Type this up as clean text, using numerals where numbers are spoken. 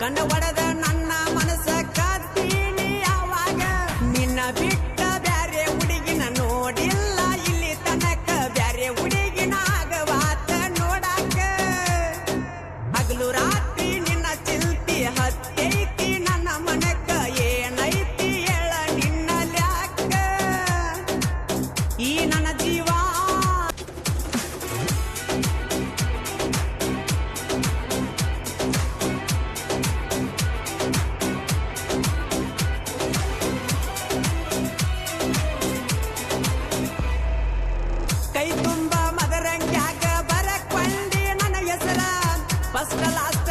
ಕಣ್ಣ ಒಡೆದ ನನ್ನ ಮನಸ್ಸ ಕತ್ತೀನಿ ಯಾವಾಗ ನಿನ್ನ ಬಿಟ್ಟ ಬ್ಯಾರೆ ಹುಡುಗಿನ ನೋಡಿಲ್ಲ ಇಲ್ಲಿ ತನಕ ಬ್ಯಾರೆ ಹುಡುಗಿನ ಆಗವಾತ ನೋಡಾಕ ಹಗಲು ರಾತ್ರಿ ನಿನ್ನ ಚಿಲ್ತಿ ಹತ್ತೈತಿ ನನ್ನ ಮನಕ್ಕ ಏನೈತಿ ಹೇಳ ನಿನ್ನ ಲ್ಯಾಕ ಈ ನನ್ನ ಜೀವ ಕೈ ತುಂಬ ಮದರಂಗ್ಯಾಗ ಬರಕೊಂಡಿ ನನ್ನ ಹೆಸರ ಫಸ್ಟ್ ಕ್ಲಾಸ್